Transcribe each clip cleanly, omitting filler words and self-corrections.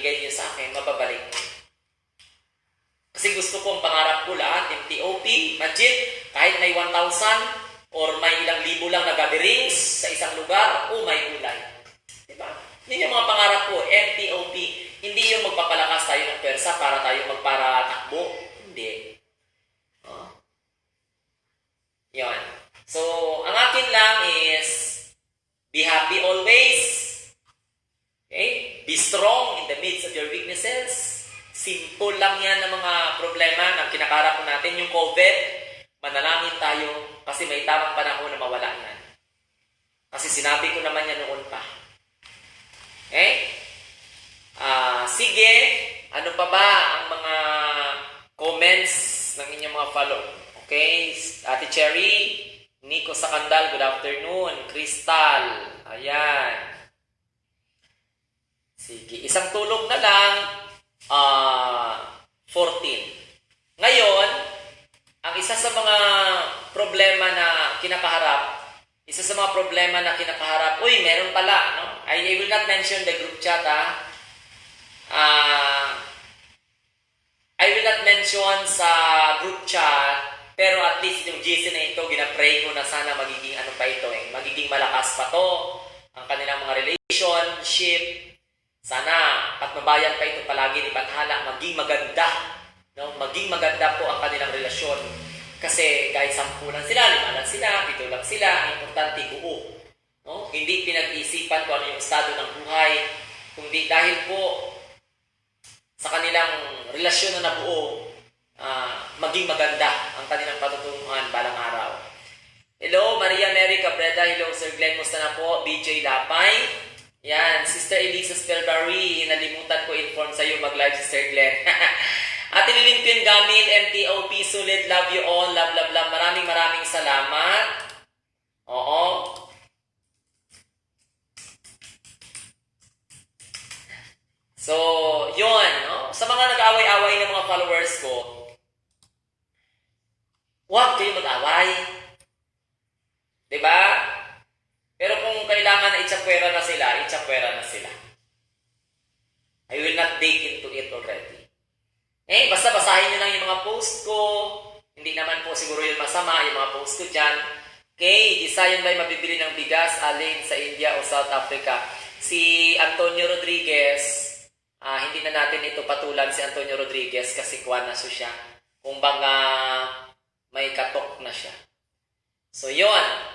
binigay niyo sa akin, mababalik. Kasi gusto ko ang pangarap ko lahat, MTOP, imagine, kahit may 1,000 or may ilang libo lang na gatherings sa isang lugar, may ulay. Diba? Yun yung mga pangarap ko, MTOP. Hindi yung magpapalakas tayo ng pwersa para tayo magparatakbo. Hindi. Yun. So, ang akin lang is, be happy always. Okay? Be strong in the midst of your weaknesses. Simple lang yan ng mga problema na kinakarap natin. Yung COVID, manalangin tayo kasi may tamang panahon na mawala yan. Kasi sinabi ko naman yan noon pa. Okay? Sige, ano pa ba ang mga comments ng inyong mga follow? Okay? Ate Cherry, Nico Sakandal, good afternoon. Crystal, ayan. Sige, isang tulog na lang, 14. Ngayon, ang isa sa mga problema na kinakaharap, meron pala, no? I will not mention the group chat, I will not mention sa group chat, pero at least yung GC na ito, ginapray ko na sana magiging ano pa ito, magiging malakas pa to, ang kanilang mga relationship. Sana, patnubayan pa ito palagi ni Bathala, maging maganda. No? Maging maganda po ang kanilang relasyon. Kasi kahit 10 lang sila, 5 lang sila, 7 lang sila, ang importante buo. No? Hindi pinag-isipan kung ano yung estado ng buhay, kundi dahil po sa kanilang relasyon na nabuo, maging maganda ang kanilang patutunguhan balang araw. Hello, Maria Mary Cabreda. Hello, Sir Glenn. Musta na po? BJ Lapay. Yan, Sister Elisa Spelberry. Nalimutan ko inform sa'yo mag-live, Sister Glenn. Ate Lilimpin Gamil, MTOP, sulit. Love you all. Love, love, love. Maraming salamat. Oo. So, yun. No? Sa mga nag-away-away ng mga followers ko, huwag kayo mag-away. Diba? Pero kung kailangan na itsapwera na sila. I will not dig into it already. Basta basahin nyo lang yung mga post ko. Hindi naman po siguro yun masama, yung mga post ko dyan. Okay, Isayon ba'y mabibili ng bigas alin sa India o South Africa? Si Antonio Rodriguez, hindi na natin ito patulan si Antonio Rodriguez kasi kuha na siya. Kung baga may katok na siya. So, yun.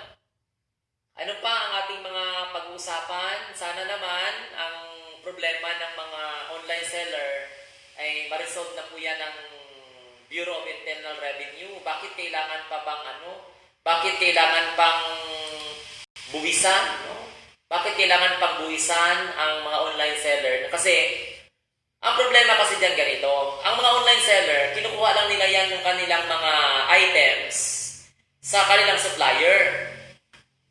Ano pa ang ating mga pag-uusapan? Sana naman ang problema ng mga online seller ay ma-resolve na po yan ng Bureau of Internal Revenue. Bakit kailangan pa bang Bakit kailangan pang buwisan? No? Bakit kailangan pang buwisan ang mga online seller? Kasi ang problema kasi dyan ganito. Ang mga online seller, kinukuha lang nila yan yung kanilang mga items sa kanilang supplier.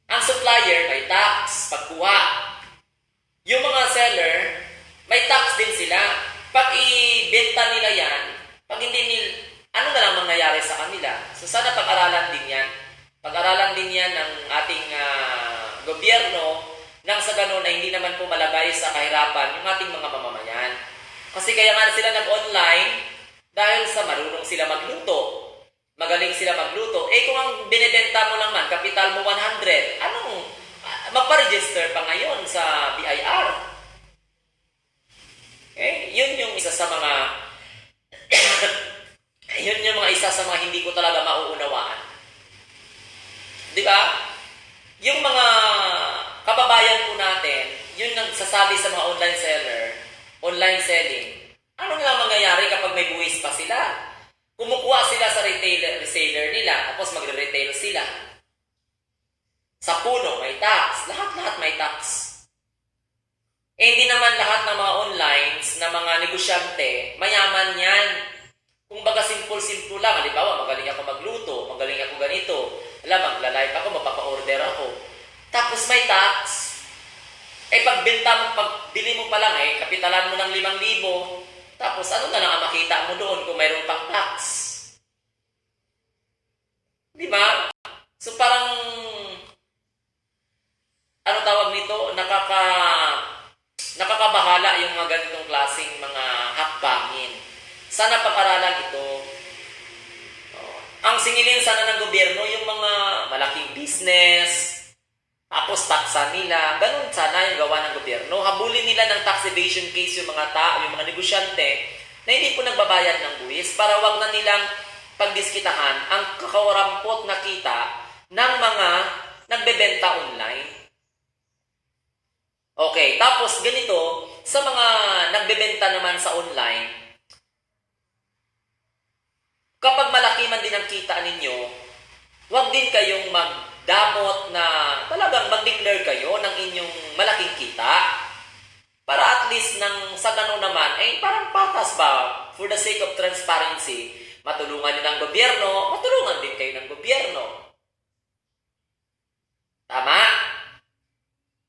Ang supplier may tax pagkuha. Yung mga seller, may tax din sila. Pag ibenta nila yan, pag hindi nila, ano na lang mangyayari sa kanila? So sana pag-aralan din yan. Pag-aralan din yan ng ating gobyerno nang sa ganun na hindi naman po malagay sa kahirapan yung ating mga mamamayan. Kasi kaya nga sila nag-online dahil sa marunong sila magluto. Magaling sila magluto. Kung ang binibenta mo naman, kapital mo 100, magpa-register pa ngayon sa BIR. Yun yung isa sa mga isa sa mga hindi ko talaga mauunawaan. Di ba? Yung mga kababayan po natin, yun nagsasabi sa mga online selling. Ano nga mangyayari kapag may buwis pa sila? Kumukuha sila sa reseller nila, tapos magre-retail sila. Sa puno, may tax. Lahat may tax. Hindi naman lahat ng mga onlines, na mga negosyante, mayaman yan. Kung baga simple lang, halimbawa, magaling ako magluto, magaling ako ganito, magla-live ako, mapapa-order ako. Tapos may tax. Pagbili mo pa lang, kapitalan mo ng 5,000, tapos ano na lang ang makita mo doon kung mayroon pang tax? Di ba? So parang, ano tawag nito? nakakabahala yung mga ganitong klaseng mga hakbangin. Sana pag-aralan ito. Ang singilin sana ng gobyerno, yung mga malaking business, tapos taksa nila, ganun sana yung gawa ng gobyerno. Habulin nila ng tax evasion case yung mga tao, yung mga negosyante na hindi po nagbabayad ng buwis para wag na nilang pagdiskitahan ang kakawarampot na kita ng mga nagbebenta online. Okay, tapos ganito, sa mga nagbebenta naman sa online, kapag malaki man din ang kita ninyo, huwag din kayong magdamot na talagang mag-declare kayo ng inyong malaking kita. Para at least sa ganun naman, ay parang patas ba? For the sake of transparency, matulungan nyo ng gobyerno, matulungan din kayo ng gobyerno. Tama?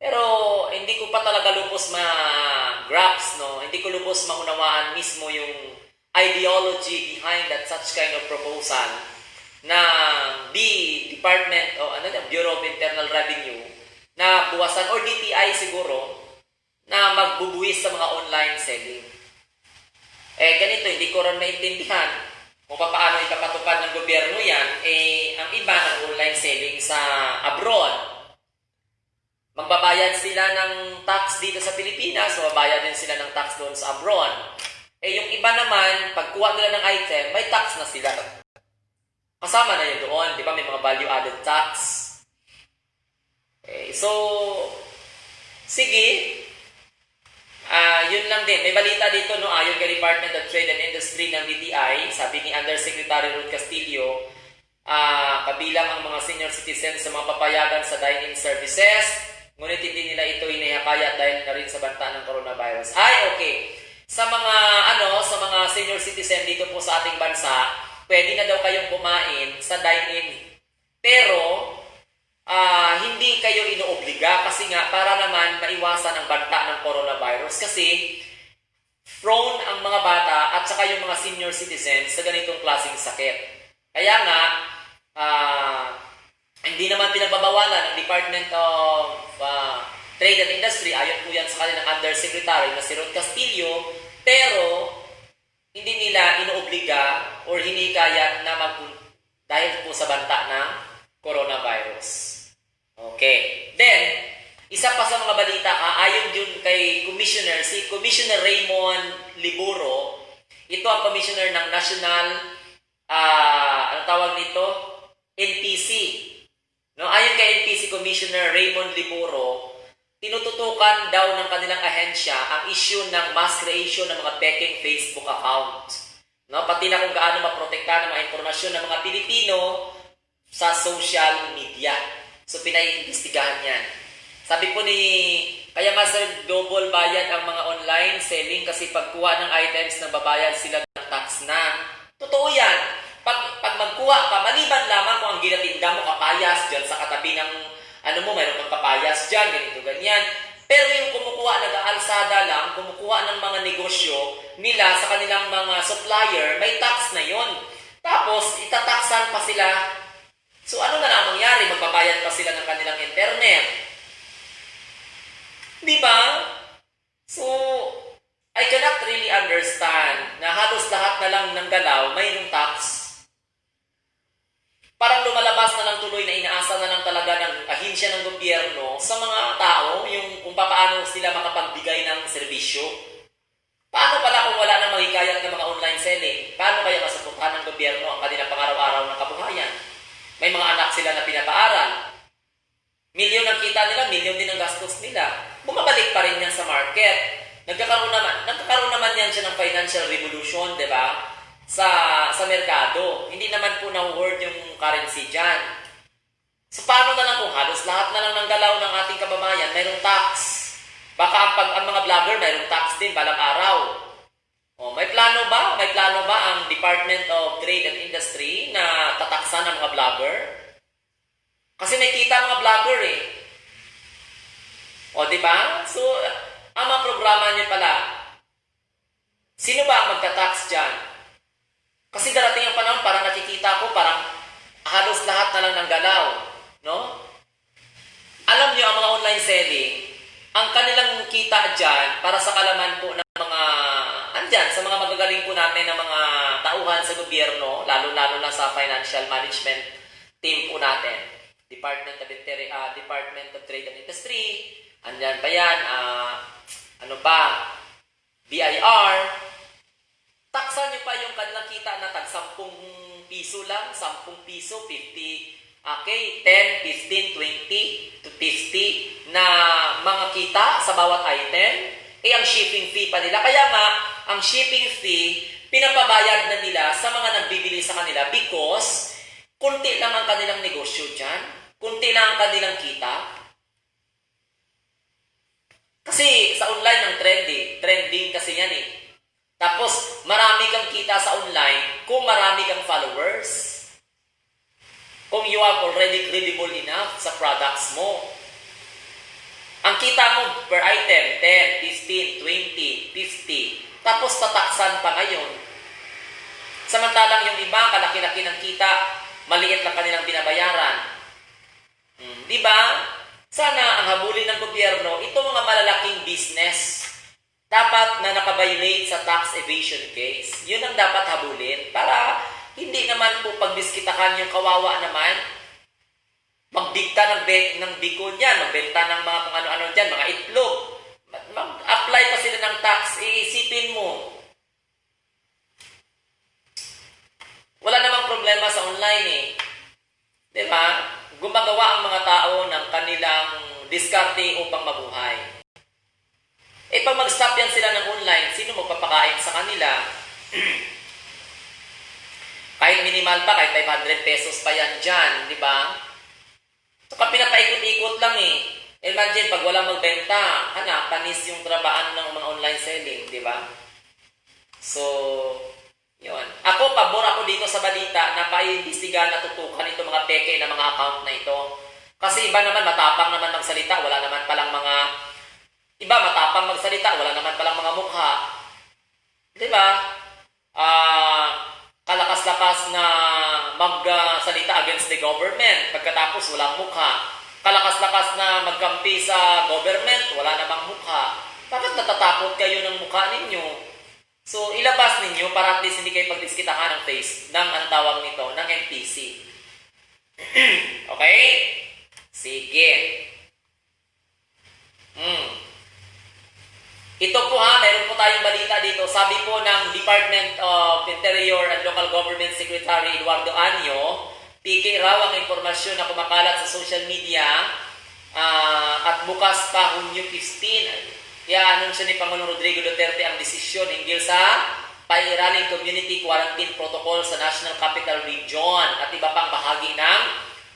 Pero hindi ko pa talaga lubos ma-grasp, no? Hindi ko lubos maunawaan mismo yung ideology behind that such kind of proposal na Department o Bureau of Internal Revenue na buwasan or DTI siguro na magbubuwis sa mga online selling. Ganito, hindi ko rin maintindihan kung paano ipapatupad ng gobyerno yan. Ang iba ng online selling sa abroad, magbabayad sila ng tax dito sa Pilipinas, magbabayad din sila ng tax doon sa abroad. Yung iba naman, pagkuha nila ng item, may tax na sila. Kasama na yun doon, di ba? May mga value-added tax. So, sige. Yun lang din. May balita dito, no? Ayon kay Department of Trade and Industry ng DTI, sabi ni Undersecretary Ruth Castillo, kabilang ang mga senior citizens sa mga papayagan sa dine-in services, ngunit hindi nila ito inihakaya dahil na rin sa banta ng coronavirus. Okay. Sa mga senior citizen dito po sa ating bansa, pwede na daw kayong kumain sa dine-in. Pero, hindi kayo inoobliga kasi nga para naman maiwasan ang banta ng coronavirus kasi prone ang mga bata at saka yung mga senior citizens sa ganitong klaseng sakit. Kaya nga, hindi naman pinagbabawalan ng Department of Trade and Industry, ayon po yan sa kanilang Undersecretary na si Ruth Castillo, pero hindi nila inoobliga or hinikayat na dahil po sa banta ng coronavirus. Okay. Then, isa pa sa mga balita, ayon din kay si Commissioner Raymond Liburo, ito ang Commissioner ng National, anong tawag nito? NPC. No, ayon kay NPC Commissioner Raymond Liburo, tinututukan daw ng kanilang ahensya ang issue ng mass creation ng mga peking Facebook account. No, pati na kung gaano maprotektahan ang mga impormasyon ng mga Pilipino sa social media. So, pinaiimbestigahan yan. Sabi po kaya nga sir, double bayad ang mga online selling kasi pagkuha ng items na babayad sila ng tax na. Totoo yan. Pag magkuha ka, maliban lamang kung ang ginatinda mo kapayas dyan sa katabi ng mayroon kang kapayas dyan, ganito, ganyan. Pero yung kumukuha, nag-aalsada lang, kumukuha ng mga negosyo nila sa kanilang mga supplier, may tax na yon. Tapos, itataksan pa sila. So, ano na lang mangyari? Magbabayad pa sila ng kanilang internet. Di ba? So, I cannot really understand na halos lahat na lang ng galaw, mayroong tax. Parang lumalabas na lang tuloy na inaasa na lang talaga ng ahensya ng gobyerno sa mga tao yung kung paano sila makapagbigay ng serbisyo. Paano pala kung wala nang mahikayat ng mga online selling? Paano kaya masuportahan ng gobyerno ang kanilang pang-araw-araw na kabuhayan? May mga anak sila na pinapaaral. Milyon ang kita nila, milyon din ang gastos nila. Bumabalik pa rin yan sa market. Nagkakaroon naman yan siya ng financial revolution, di ba? Sa merkado. Hindi naman po na-word yung currency dyan. So, paano na lang kung halos lahat na lang ng galaw ng ating kababayan, mayroong tax. Baka ang mga vlogger, mayroong tax din balang araw. May plano ba? May plano ba ang Department of Trade and Industry na tataksan ng mga vlogger? Kasi may kita mga vlogger eh. Di ba? So, ang mga programa niyo pala, sino ba ang magta-tax dyan? Kasi darating ang panahon, parang nakikita ko, parang halos lahat na lang ng galaw. No? Alam niyo, ang mga online selling, ang kanilang kita kita dyan, para sa kalaman po ng mga, andyan, sa mga magagaling po natin ng mga tauhan sa gobyerno, lalo-lalo na sa financial management team po natin, Department of Trade and Industry, andyan pa yan, ano pa, BIR, taksan nyo pa yung kanilang kita na tag 10 piso lang, 10 piso, 50, okay, 10, 15, 20 to 50 na mga kita sa bawat item, ang shipping fee pa nila. Kaya nga, ang shipping fee, pinapabayad na nila sa mga nagbibili sa kanila because kunti lang ang kanilang negosyo dyan, kunti lang ang kanilang kita. Kasi sa online ang trending kasi yan eh. Tapos, marami kang kita sa online kung marami kang followers. Kung you are already credible enough sa products mo. Ang kita mo per item, 10, 15, 20, 50. Tapos tataksan pa ngayon. Samantalang yung iba, kalaki-laki ng kita, maliit lang kanilang binabayaran. Di ba? Sana ang habulin ng gobyerno, ito mga malalaking business, dapat na nakabiolate sa tax evasion case. Yun ang dapat habulin para hindi naman po pagdiskitahan yung kawawa naman, magdikta ng bikon yan, magbenta ng mga kung ano-ano dyan, mga itlog. Mag-apply pa sila ng tax, iisipin mo. Wala namang problema sa online eh. Di ba? Gumagawa ang mga tao ng kanilang diskarte upang mabuhay. Pag mag-stop yan sila ng online, sino magpapakain sa kanila? Kahit minimal pa, kahit 500 pesos pa yan dyan, di ba? Saka pinapaikot-ikot lang eh. Imagine, pag walang magbenta, panis yung trabaan ng mga online selling, di ba? So, yun. Ako, pabor ako dito sa balita na paimbestigahan na tutukan itong mga peke na mga account na ito. Kasi iba naman, matapang naman magsalita, wala naman palang mga... Iba, matapang magsalita, wala naman palang mga mukha. Di ba? Kalakas-lakas na magsalita against the government, pagkatapos walang mukha. Kalakas-lakas na magkampi sa government, wala namang mukha. Bakit natatakot kayo ng mukha ninyo? So, ilabas ninyo para at least hindi kayo pagdiskitahan ng face, ng ang tawag nito, ng NPC. Okay? Sige. Ito po meron po tayong balita dito. Sabi po ng Department of Interior and Local Government Secretary Eduardo Anyo, piki raw ang impormasyon na kumakalat sa social media at bukas pa Hunyo 15. I-anunsyo ni Pangulong Rodrigo Duterte ang desisyon hinggil sa pairaling community quarantine protocol sa National Capital Region at iba pang bahagi ng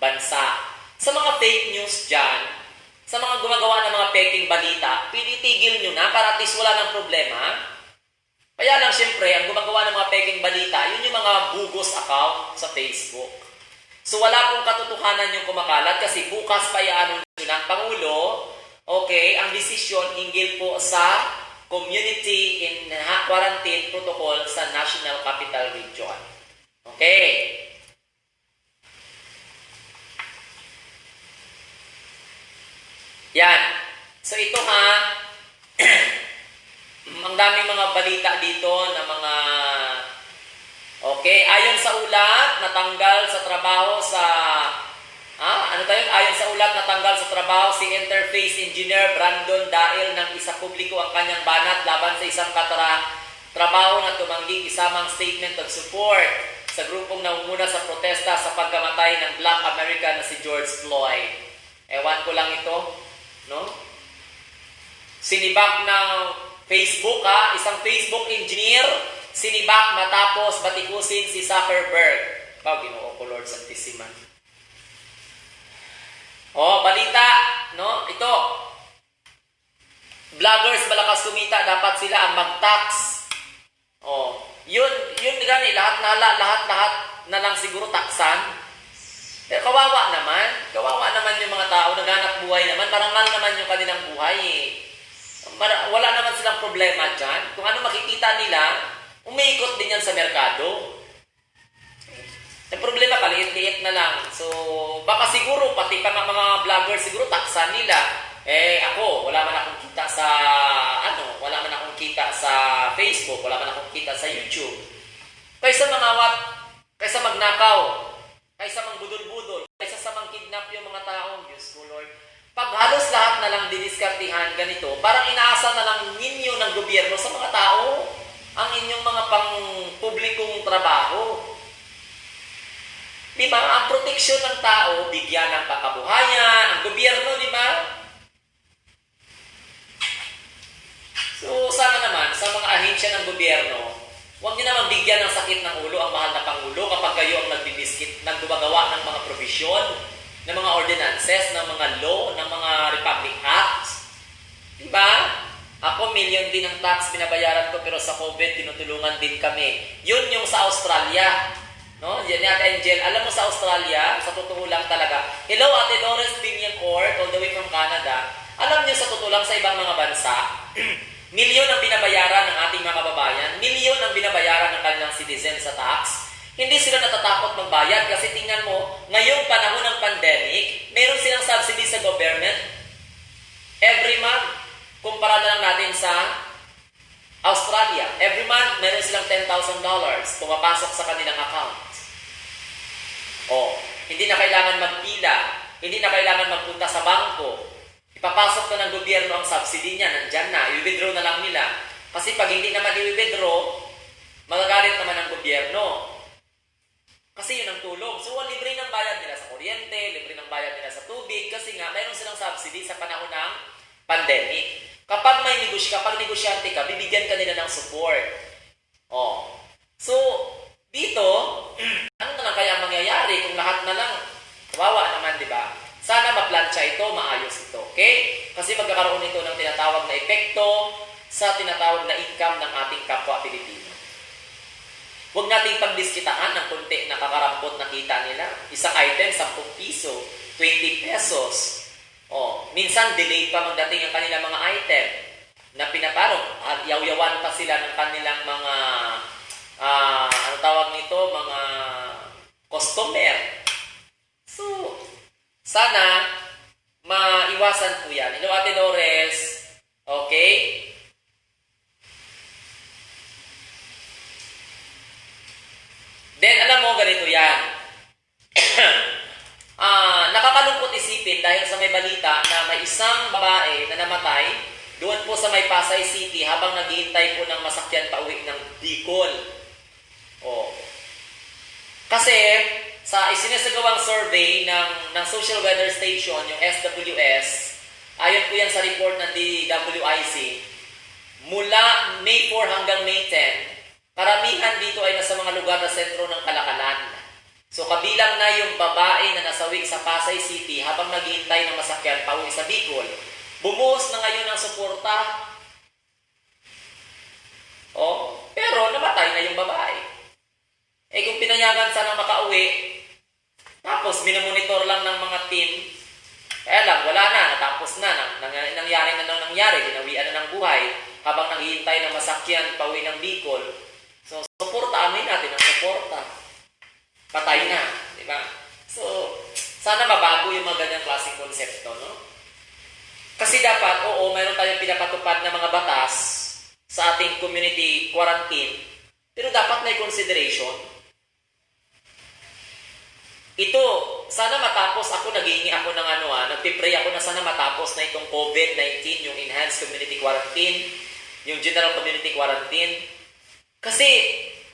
bansa. Sa mga fake news dyan, sa mga gumagawa ng mga peking balita, pinitigil nyo na para at least wala ng problema. Kaya lang siyempre, ang gumagawa ng mga peking balita, yun yung mga bugos account sa Facebook. So wala pong katotohanan yung kumakalat kasi bukas pa i-anunsyo ng Pangulo, okay, ang desisyon hinggil po sa community in quarantine protocol sa National Capital Region. Okay. Yan. So ito ang daming mga balita dito na mga okay, ayon sa ulat, natanggal sa trabaho sa ayon sa ulat, natanggal sa trabaho si Interface Engineer Brandon dahil nang isa publiko ang kanyang banat laban sa isang trabaho na tumangging isamang statement of support sa grupong nangunguna sa protesta sa pagkamatay ng Black American na si George Floyd. Ewan ko lang ito, no? Sinibak ng Facebook, isang Facebook engineer, sinibak matapos batikusin si Zuckerberg. Ginoo ko, Lord Santissima. Balita, no? Ito. Vloggers malakas kumita, dapat sila ang mag-tax. Yun gani, lahat na lang siguro taksan. Pero kawawa naman yung mga tao, naghanap buhay naman, marangal naman yung kanilang buhay eh. Wala naman silang problema dyan. Kung ano makikita nila, umiikot din yan sa merkado. Ang problema, kaliit-liit na lang. So, baka siguro, pati pa mga vloggers, siguro taksan nila. Ako, wala man akong kita sa, wala man akong kita sa Facebook, wala man akong kita sa YouTube. Kaysa mangawat, kaysa magnakaw, kaysa mangbudol-budol, kaysa sa mangkidnap yung mga tao, Diyos ko Lord. Pag halos lahat na lang didiskartihan ganito, parang inaasa na lang ninyo ng gobyerno sa mga tao ang inyong mga pang-publikong trabaho. Di ba? Ang proteksyon ng tao, bigyan ng pakabuhayan, ang gobyerno, di ba? So, sana naman, sa mga ahensya ng gobyerno, huwag niyo naman bigyan ng sakit ng ulo ang mahal na Pangulo kapag kayo ang naggumagawa ng mga provision, ng mga ordinances, ng mga law, ng mga Republic Acts. Di ba? Ako, million din ang tax binabayaran ko, pero sa COVID, tinutulungan din kami. Yun yung sa Australia. No? Yan Ate Angel. Alam mo sa Australia, sa totoo lang talaga. Hello, Ate Doris Binyancourt, all the way from Canada. Alam niyo sa totoo lang sa ibang mga bansa, milyon ang binabayaran ng ating mga kababayan, milyon ang binabayaran ng kanilang citizen sa tax. Hindi sila natatakot magbayad kasi tingnan mo, ngayong panahon ng pandemic, meron silang subsidy sa government every month. Kumpara na lang natin sa Australia. Every month, meron silang $10,000 pumapasok sa kanilang account. Hindi na kailangan magpila, hindi na kailangan magpunta sa bangko. Ipapasok na ng gobyerno ang subsidy niya, nandyan na, i-withdraw na lang nila. Kasi pag hindi naman i-withdraw, magagalit naman ang gobyerno. Kasi yun ang tulong. So, libre ng bayad nila sa kuryente, libre ng bayad nila sa tubig, kasi nga, mayroon silang subsidy sa panahon ng pandemic. Kapag negosyante ka, bibigyan ka nila ng support. So, dito, ano na lang kaya ang mangyayari kung lahat na lang, kawawa naman, di ba? Sana maplansya ito, maayos ito, okay? Kasi magkakaroon ito ng tinatawag na epekto sa tinatawag na income ng ating kapwa Pilipino. Huwag nating pagdiskitaan ng konti na kakarampot na kita nila. Isang item, 10 piso, 20 pesos. Minsan delay pa magdating ang kanilang mga item na pinaparong. Yaw-yawan pa sila ng kanilang mga, ano tawag nito, mga customer. So, sana maiwasan po yan. Hello, Ate Dores. Okay? Then, alam mo, ganito yan. Nakakalungkot isipin dahil sa may balita na may isang babae na namatay doon po sa may Pasay City habang naghihintay po ng masakyan pauwi ng Bicol. Kasi sa isinasagawang survey ng Social Weather Station, yung SWS, ayon po yan sa report ng DWIC, mula May 4 hanggang May 10, karamihan dito ay nasa mga lugar na sentro ng Kalakalan. So, kabilang na yung babae na nasawi sa Pasay City habang naghihintay ng masakyan pauwi sa Bicol. Bumuhos na ngayon ang suporta. Pero namatay na yung babae. Kung pinayagan sana makauwi, tapos minamonitor lang ng mga team, kaya lang, wala na, natapos na, nangyari na nang nangyari, ginawian na ng buhay habang naghihintay ng masakyan pauwi ng Bicol. So, suportaamin natin ang suporta. Patay na, di ba? So, sana mabago yung mga ganyang klaseng konsepto, no? Kasi dapat, mayroon tayong pinapatupad na mga batas sa ating community quarantine, pero dapat may consideration. Ito, sana matapos ako, naghihingi ako ng nagpipray ako na sana matapos na itong COVID-19, yung enhanced community quarantine, yung general community quarantine. Kasi,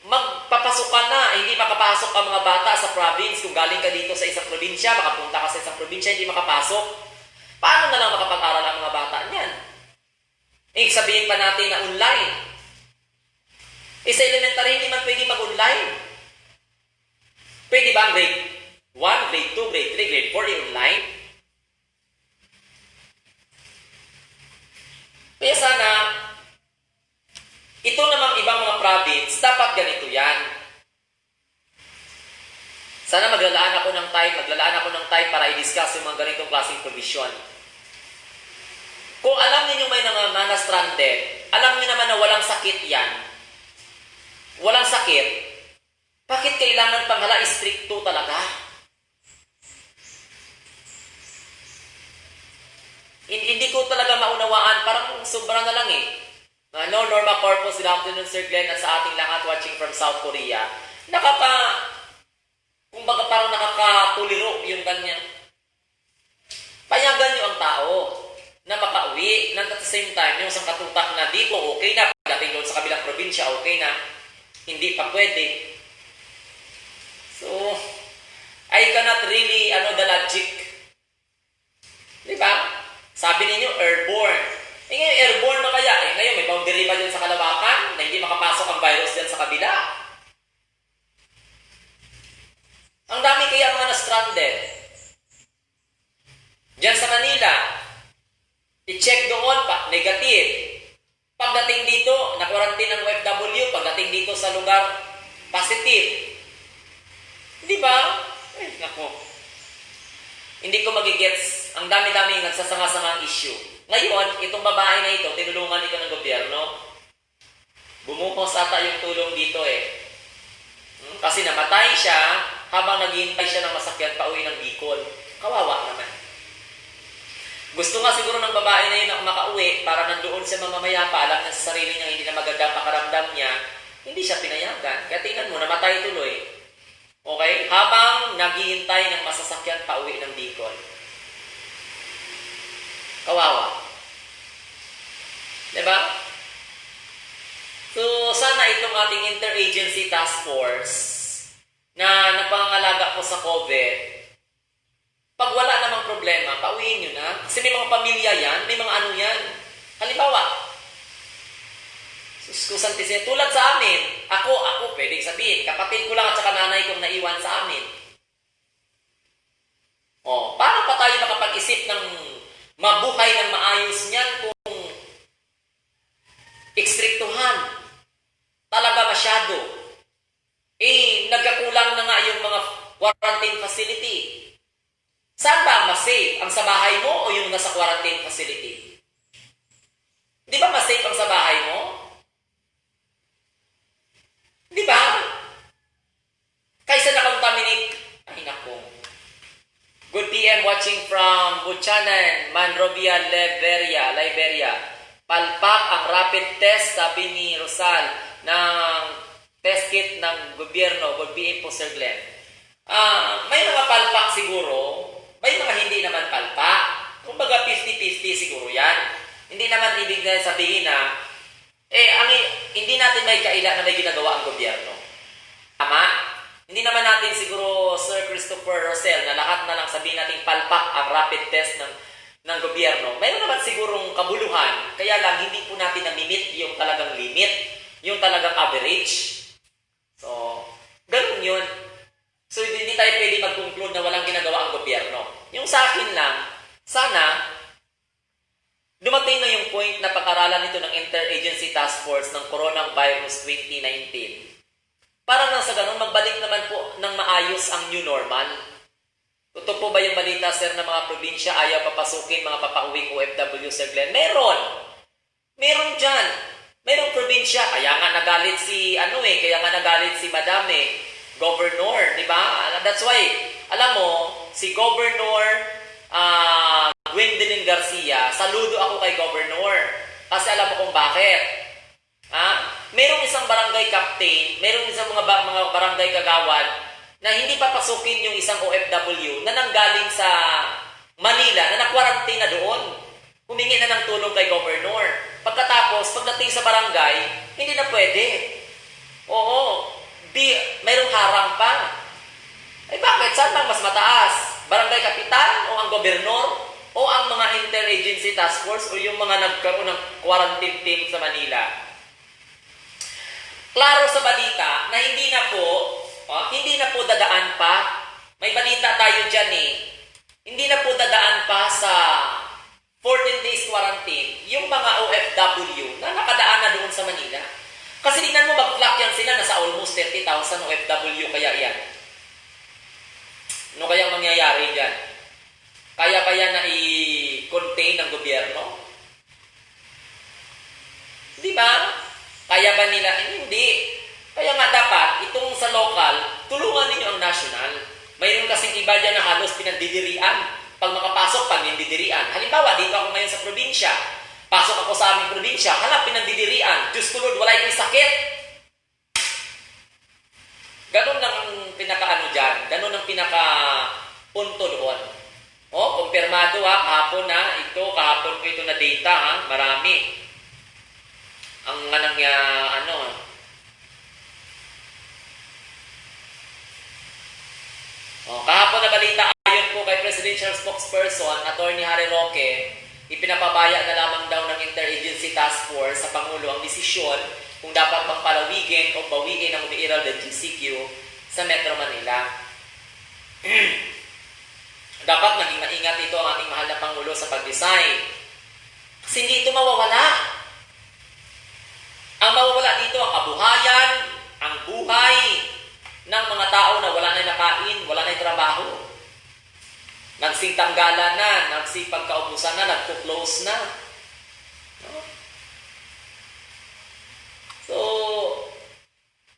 magpapasok ka na, hindi makapasok ang mga bata sa province. Kung galing ka dito sa isang probinsya, makapunta ka sa isang probinsya, hindi makapasok. Paano na lang makapag-aral ang mga bata niyan? Sabihin pa natin na online. Sa elementary, hindi man pwede mag-online. Pwede ba ang grade 1, grade 2, grade 3, grade 4, online? Kaya sana, ito namang ibang mga province, dapat ganito yan. Sana maglalaan ako ng time para i-discuss yung mga ganitong klaseng provision. Kung alam niyo may mga stranded, alam niyo naman na walang sakit yan. Walang sakit. Bakit kailangan pang stricto talaga? Hindi ko talaga maunawaan, parang sobra na lang eh. No, Norma Corpus, good afternoon Sir Glenn at sa ating lahat watching from South Korea. Kumbaga parang nakakatuliro yung ganyan. Payagan nyo ang tao na makauwi, and at the same time, yung isang katutak na dito okay na, pagdating doon sa kabilang probinsya okay na, hindi pa pwede. So, I cannot really, the logic. Diba? Sabi ninyo, airborne. Ngayon, airborne na kaya. Ngayon, may boundary ba dyan sa kalawakan na hindi makapasok ang virus dyan sa kabila? Ang dami kaya mga na-stranded. Diyan sa Manila, i-check doon pa, negative. Pagdating dito, na-quarantine ang OFW, pagdating dito sa lugar, positive. Di ba? Ay, nako. Hindi ko magigets. Ang dami-dami nagsasanga-sanga ang issue. Ngayon, itong babae na ito, tinulungan ito ng gobyerno. Bumuhos ata yung tulong dito eh. Kasi namatay siya habang naghihintay siya ng masakyan pa uwi ng Bicol. Kawawa naman. Gusto nga siguro ng babae na yun na makauwi para nandoon siya mamamaya pa, alam na sa sarili niya hindi na maganda pakaramdam niya, hindi siya pinayagan. Kaya tingnan mo, namatay tuloy. Okay? Habang naghihintay ng masasakyan pa uwi ng Bicol. Kawawa. Diba? So, sana itong ating interagency task force na nagpangangalaga po sa COVID, pag wala namang problema, pauwiin nyo na. Kasi may mga pamilya yan, may mga ano yan. Halimbawa, tulad sa amin, ako, pwedeng sabihin, kapatid ko lang at saka nanay kong naiwan sa amin. Paano pa tayo makapag-isip ng mabuhay ng maayos niyan kung ekstriktuhan? Talaga masyado. Nagkakulang na nga yung mga quarantine facility. Saan ba mas safe? Ang sa bahay mo o yung nasa quarantine facility? Di ba mas safe ang sa bahay mo? Di ba? Kaysa na-contaminate. Ay, naku. Good PM watching from Buchanan, Monrovia, Liberia. Palpak ang rapid test, sabi ni Rosal, ng test kit ng gobyerno. Good PM po, Sir Glenn. May mga palpak siguro, may mga hindi naman palpak. Kumbaga 50-50 siguro yan. Hindi naman ibig na sabihin na hindi natin may kaila na may ginagawa ang gobyerno. Tama? Hindi naman natin siguro, Sir Christopher Rosel, na lahat na lang sabihin natin palpak ang rapid test ng gobyerno. Mayroon naman sigurong kabuluhan, kaya lang hindi po natin na-limit yung talagang limit, yung talagang average. So, ganun yun. So, hindi tayo pwede mag-conclude na walang ginagawa ang gobyerno. Yung sa akin lang, sana, dumating na yung point na pag-aralan ito ng Interagency Task Force ng Coronavirus 2019. Para nang sa ganun, magbalik naman po ng maayos ang new normal. Totoo po ba yung balita, sir, na mga probinsya ayaw papasukin mga papauwing OFW, Sir Glenn? Meron! Meron dyan. Merong probinsya. Kaya nga nagalit si Madam Governor, di ba? That's why, alam mo, si Governor Gwendolyn Garcia, saludo ako kay Governor. Kasi alam mo kung bakit. Merong isang barangay captain, merong isang mga barangay kagawad na hindi papasukin yung isang OFW na nanggaling sa Manila na nakwarantina na doon. Humingi na ng tulong kay Governor. Pagkatapos, pagdating sa barangay, hindi na pwede. Oo, mayroong harang pa. Bakit? Saan bang mas mataas? Barangay kapitan o ang gobernur? O ang mga interagency task force o yung mga nagkaroon ng quarantine team sa Manila? Klaro sa balita na hindi na po dadaan pa. May balita tayo dyan Hindi na po dadaan pa sa 14 days quarantine yung mga OFW na nakadaan na doon sa Manila. Kasi tingnan mo, mag-clock yan sila, nasa almost 30,000 OFW kaya yan. Ano kaya mangyayari dyan? Kaya na i-contain ng gobyerno? Di ba? Kaya ba nila? Hindi. Kaya nga dapat, itong sa local, tulungan ninyo ang national. Mayroon kasing iba dyan na halos pinandidirian Pag makapasok, panindidirian. Halimbawa, dito ako ngayon sa probinsya. Pasok ako sa aming probinsya, hala, pinandidirian. Diyos ko Lord, wala ikong sakit. Ganun ang pinaka-ano dyan. Ganun ang pinaka-punto doon. O, kumpirmado ha, kahapon na, kahapon ko ito na data ha, marami. Ang kahapon na balita ayon po kay Presidential Spokesperson, Attorney Harry Roque, ipinapabaya na lamang daw ng Interagency Task Force sa Pangulo ang desisyon kung dapat bang palawigin o bawiin ang umiiral na GCQ sa Metro Manila. Dapat maging maingat ito ang ating mahal na Pangulo sa pag-design. Kasi hindi ito mawawala. Ang mawawala dito ang kabuhayan, ang buhay ng mga tao na wala na nakain, wala na trabaho. Nagsintanggalan na, nagsipagkaubusan na, nagpo-close na. No? So,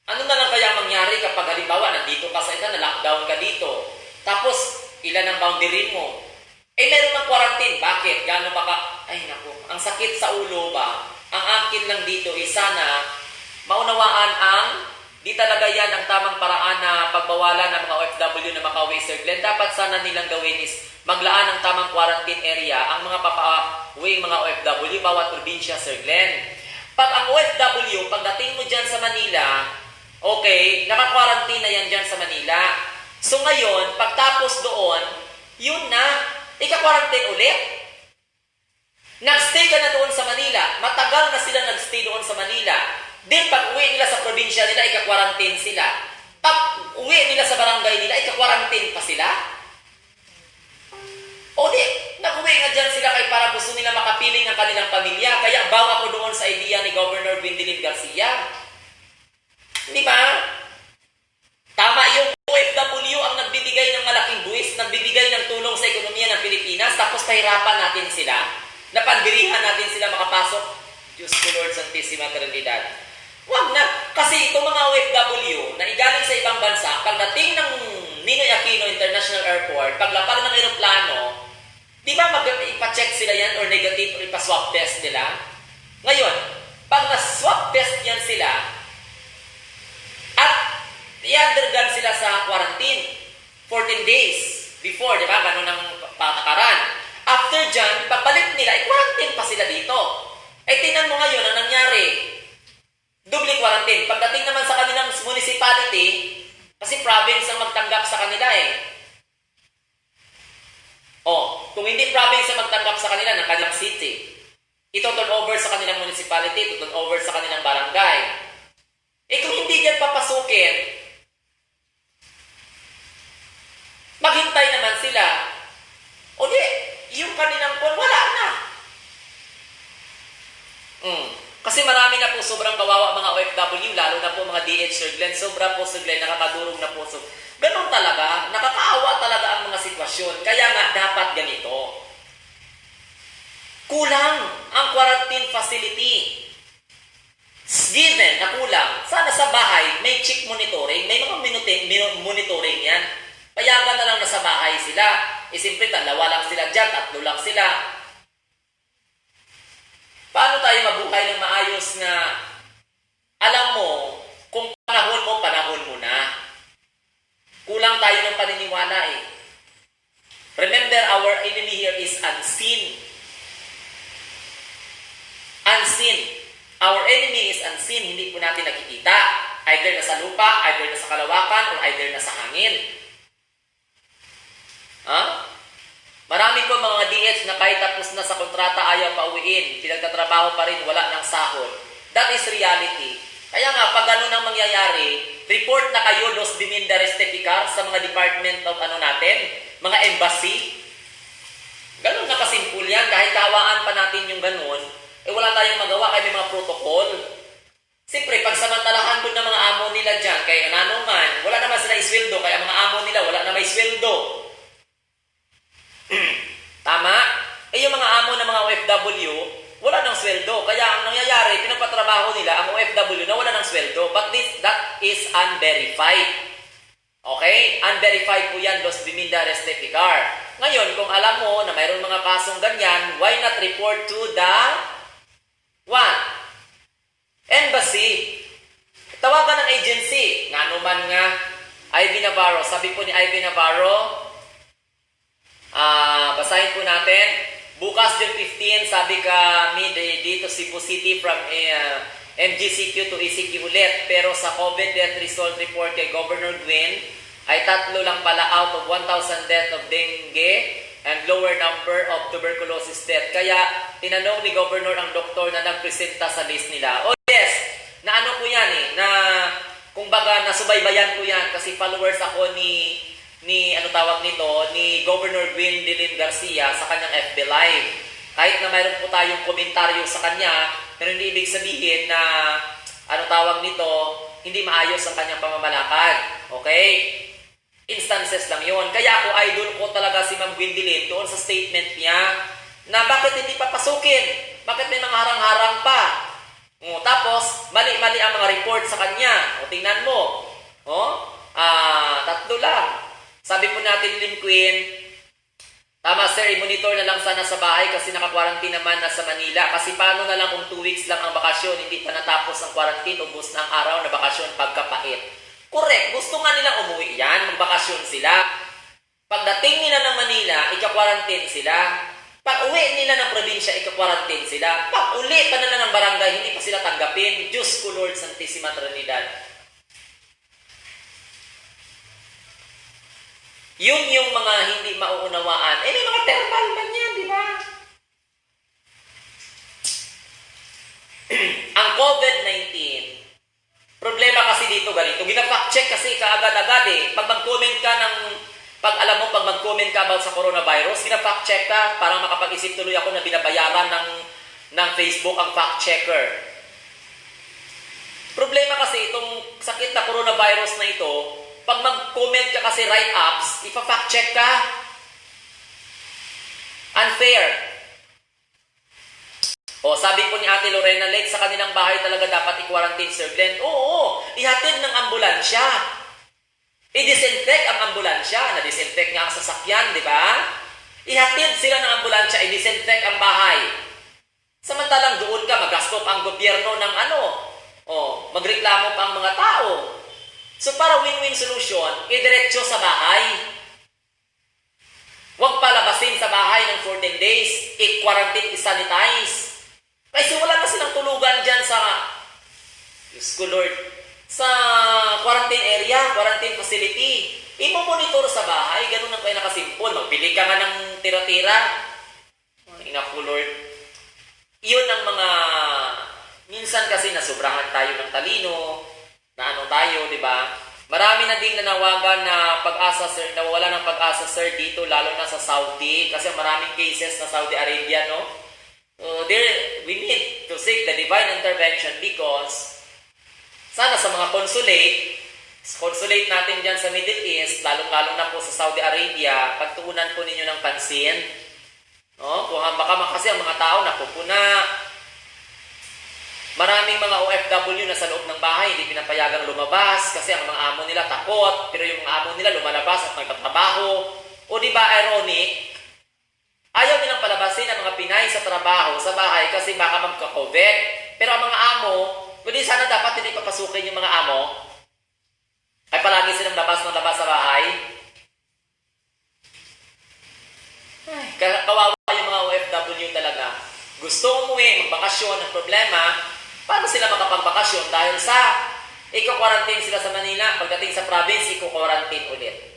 ano na lang kaya mangyari kapag halimbawa nandito ka sa ita, na-lockdown ka dito, tapos ilan ang boundary mo? Meron ng quarantine. Bakit? Gano'n ba ka? Ay naku, ang sakit sa ulo ba? Ang akin lang dito is sana maunawaan ang di talaga yan ang tamang paraan na pagbawalan ng mga OFW na makauwi, Sir Glenn. Dapat sana nilang gawin is maglaan ng tamang quarantine area ang mga papauwi mga OFW bawat probinsya, Sir Glenn. Pag ang OFW, pagdating mo dyan sa Manila, okay, naka-quarantine na yan dyan sa Manila. So ngayon, pagtapos doon, yun na, ika-quarantine ulit. Nag-stay ka na doon sa Manila. Matagal na sila nag-stay doon sa Manila. Then pag uwi nila sa probinsya nila, ika-quarantine sila. Pag uwi nila sa barangay nila, ika-quarantine pa sila. O di, nag-uwi nga dyan sila kay para gusto nila makapiling ng kanilang pamilya. Kaya bawa ko doon sa idea ni Governor Gwendolyn Garcia. Di ba? Tama yung OFW ang nagbibigay ng malaking buwis, nagbibigay ng tulong sa ekonomiya ng Pilipinas, tapos pahirapan natin sila, napandirihan natin sila makapasok. Diyos ko Lord, Santissima Trinidad. Huwag na. Kasi itong mga OFW na igaling sa ibang bansa, pagdating ng Ninoy Aquino International Airport, paglapag ng aeroplano, di ba ipa-check sila yan or negative or ipa-swab test nila? Ngayon, pag na-swab test yan sila, at i-undergone sila sa quarantine, 14 days before, di ba? Ganun ang patakaran. After dyan, pagbalik nila, i-quarantine pa sila dito. Tingnan mo ngayon ang nangyari. Double quarantine. Pagdating naman sa kanilang municipality, kasi province ang magtanggap sa kanila eh. Kung hindi province ang magtanggap sa kanila ng kanilang city, ito turn over sa kanilang municipality, ito turn over sa kanilang barangay. Kung hindi dyan papasukin, maghintay naman sila. O di, yung kanilang wala na. Kasi marami na po sobrang kawawa mga OFW, lalo na po mga DH, Sir Glenn. Sobra po, Sir Glenn, nakakadurog na po. So, ganun talaga, nakakaawa talaga ang mga sitwasyon. Kaya nga, dapat ganito. Kulang ang quarantine facility. Given na kulang, sana sa bahay may check monitoring, may mga monitoring yan. Payagan na lang na sa bahay sila. Siyempre, dalawa lang sila dyan, 3 lang sila. Paano tayo mabuhay ng maayos na alam mo, kung panahon mo na. Kulang tayo ng paniniwala eh. Remember, our enemy here is unseen. Unseen. Our enemy is unseen, hindi po natin nakikita. Either nasa lupa, either nasa kalawakan, or either nasa hangin. Marami po mga DH na kahit tapos na sa kontrata ayaw pauwiin, pinagtatrabaho pa rin, wala ng sahod. That is reality. Kaya nga, pag ganun ang mangyayari, report na kayo, Los Biminda Restificar, sa mga department of natin, mga embassy. Ganun na kasimpul yan. Kahit kawaan pa natin yung ganun, wala tayong magawa kaya may mga protocol. Siyempre, pagsamantalahan ko ng mga amo nila dyan, kaya man, wala naman sila isweldo, kaya mga amo nila wala na may sweldo. Tama? Yung mga amo ng mga OFW, wala ng sweldo. Kaya ang nangyayari, pinapatrabaho nila ang OFW na wala ng sweldo. But that is unverified. Okay? Unverified po yan, Los Biminda Restificar. Ngayon, kung alam mo na mayroon mga kasong ganyan, why not report to the what? Embassy. Tawagan ng agency. Nga naman nga, Ivy Navarro. Sabi po ni Ivy Navarro, basahin po natin. Bukas June 15, sabi kami dito Cebu City from MGCQ to ECQ ulit. Pero sa COVID death result report kay Governor Gwin, ay 3 lang pala out of 1,000 death of dengue and lower number of tuberculosis death. Kaya tinanong ni Governor ang doktor na nagpresenta sa list nila. Oh yes, na ano ko yan na kumbaga nasubaybayan ko yan kasi followers ako ni ano tawag nito, ni Governor Gwendolyn Garcia sa kanyang FB Live. Kahit na mayroon po tayong komentaryo sa kanya, pero hindi ibig sabihin na ano tawag nito, hindi maayos ang kanyang pamamalakad. Okay? Instances lang yon. Kaya ako idol ko talaga si Ma'am Gwendolyn doon sa statement niya na bakit hindi papasukin? Bakit may mga harang-harang pa? Tapos, mali-mali ang mga report sa kanya. Tingnan mo. 3 lang. Sabi po natin, Lim Queen, tama sir, i-monitor na lang sana sa bahay kasi naka-quarantine naman na sa Manila. Kasi paano na lang kung 2 weeks lang ang bakasyon, hindi pa natapos ang quarantine, ubos na ang araw na bakasyon pagkapait. Correct, gusto nga nilang umuwi yan, magbakasyon sila. Pagdating nila ng Manila, ika-quarantine sila. Pag-uwi nila ng probinsya, ika-quarantine sila. Pag-uli pa nila ng barangay, hindi pa sila tanggapin. Diyos ko Lord, Santissima Trinidad. Yung mga hindi mauunawaan, may mga thermal man yan, di ba? Ang COVID-19, problema kasi dito ganito. Gina-fact check kasi kaagad-agad Pag mag-comment ka pag mag-comment ka about sa coronavirus, gina-fact check ka para makapag-isip tuloy ako na binabayaran ng Facebook ang fact checker. Problema kasi itong sakit na coronavirus na ito, pag mag-comment ka kasi write-ups, ipa-fact check ka. Unfair. Sabi po ni Ate Lorena Lake, sa kanilang bahay talaga dapat i-quarantine, Sir Glenn. Oo, ihatid ng ambulansya. I-disinfect ang ambulansya. Na-disinfect nga ang sasakyan, di ba? Ihatid sila ng ambulansya, i-disinfect ang bahay. Samantalang doon ka, magasto pa ang gobyerno ng magreklamo pa ang mga tao. So para win-win solution, idiretso sa bahay. Huwag palabasin sa bahay ng 14 days, i-quarantine, i-sanitize. Kasi wala na silang tulugan dyan sa, Diyos ko Lord, sa quarantine area, quarantine facility. I-monitor sa bahay, ganun ang kaya nakasimpol. Magbili ka nga ng tira-tira. Ina ko Lord. Iyon ang mga, minsan kasi nasubrahan tayo ng talino, na tayo, di ba? Marami na ding nanawagan na pag-asa, sir, nawawala ng pag-asa, sir, dito, lalo na sa Saudi, kasi maraming cases na Saudi Arabia, no? We need to seek the divine intervention because sana sa mga consulate natin dyan sa Middle East, lalong-lalong na po sa Saudi Arabia, pagtuunan po ninyo ng pansin, no? Kung baka kasi ang mga tao napupuna. Maraming mga OFW na sa loob ng bahay, hindi pinapayagang lumabas kasi ang mga amo nila takot, pero yung mga amo nila lumalabas at nagtatrabaho. O di ba ironic? Ayaw nilang palabasin ang mga Pinay sa trabaho, sa bahay kasi baka magka-COVID. Pero ang mga amo, kundi sana dapat hindi papasukin yung mga amo, ay palagi silang labas ng labas sa bahay. Kawawa yung mga OFW talaga. Gusto umuwi, magbakasyon, ang problema, paano sila makapagbakasyon? Dahil sa iko-quarantine sila sa Manila, pagdating sa province, iko-quarantine ulit.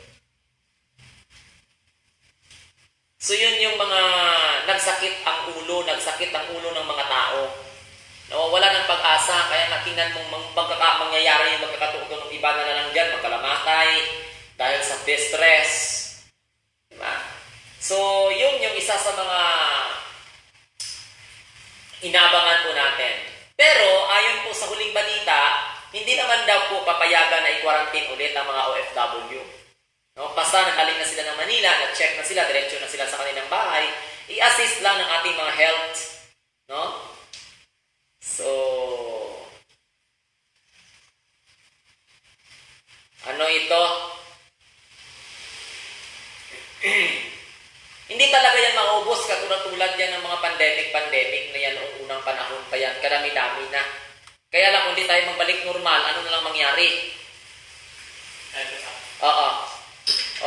So yun yung mga nagsakit ang ulo ng mga tao. Wala ng pag-asa, kaya natingnan mong mangyayari yung magkakatuto ng iba na lang dyan, magkalamatay, dahil sa distress. Diba? So yun yung isa sa mga inabangan po natin. Pero, ayon po sa huling balita, hindi naman daw po papayagan na i-quarantine ulit ang mga OFW. No? Basta nagaling na sila ng Manila, nag-check na sila, diretso na sila sa kanilang bahay, i-assist lang ng ating mga health. No? So, ano ito? Hindi talaga yan maubos katulad yan ng mga pandemic na yan noong unang panahon pa yan. Karami-dami na. Kaya lang kung di tayo magbalik normal, ano na lang mangyari? Oo.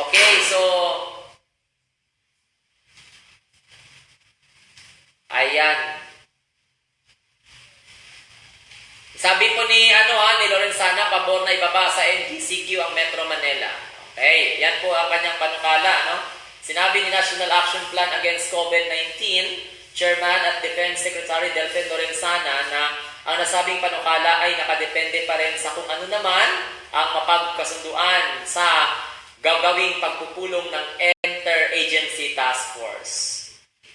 Okay, so ayan. Sabi po ni ni Lorenzana, pabor na ibaba sa NGCQ ang Metro Manila. Okay, yan po ang kanyang panukala, Sinabi ni National Action Plan Against COVID-19, Chairman at Defense Secretary Delfin Lorenzana na ang nasabing panukala ay nakadepende pa rin sa kung ano naman ang mapagkasunduan sa gagawing pagpupulong ng Interagency Task Force.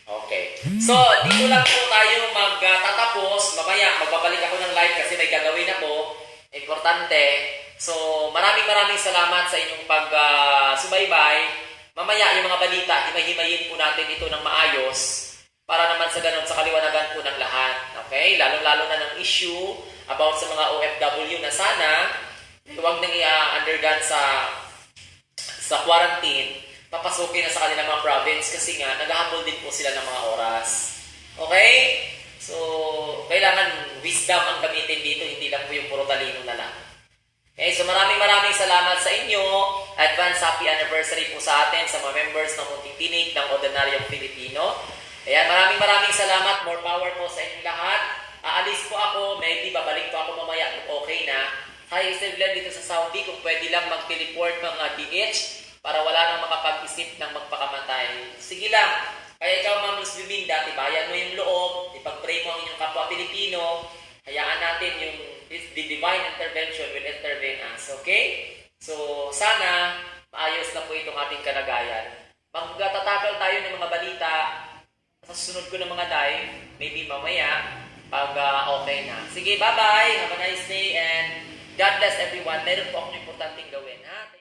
Okay. So, dito lang po tayo magtatapos. Mamaya, magbabalik ako ng live kasi may gagawin ako. Importante. So, maraming salamat sa inyong pag-subaybay. Mamaya, yung mga balita, himay-himayin po natin ito ng maayos para naman sa ganun, sa kaliwanagan po ng lahat. Okay? Lalo-lalo na ng issue about sa mga OFW na sana huwag nang i-undergone sa quarantine, papasukin na sa kanilang mga province kasi nga, naghahabol din po sila ng mga oras. Okay? So, kailangan wisdom ang gamitin dito, hindi lang po yung puro talino na lang. Okay, so maraming salamat sa inyo. Advance happy anniversary po sa atin, sa mga members ng Munting Tinig ng Ordinaryong Pilipino. Ayan, maraming salamat. More power po sa inyong lahat. Aalis po ako, maybe babalik po ako mamaya kung okay na. Hi, Steve dito sa Saudi, kung pwede lang mag-teleport mga DH para wala nang makapag-isip ng magpakamatay. Sige lang. Kaya ikaw, Ma'am Luz Biminda, tibayan mo yung loob, ipag-pray mo ang inyong kapwa Pilipino, hayaan natin yung the divine intervention will intervene us. Okay? So, sana maayos na po itong ating kalagayan. Magtatakal tayo ng mga balita sa susunod ko ng mga live, maybe mamaya, pag okay na. Sige, bye-bye. Have a nice day and God bless everyone. Meron po akong importanteng gawin. Ha?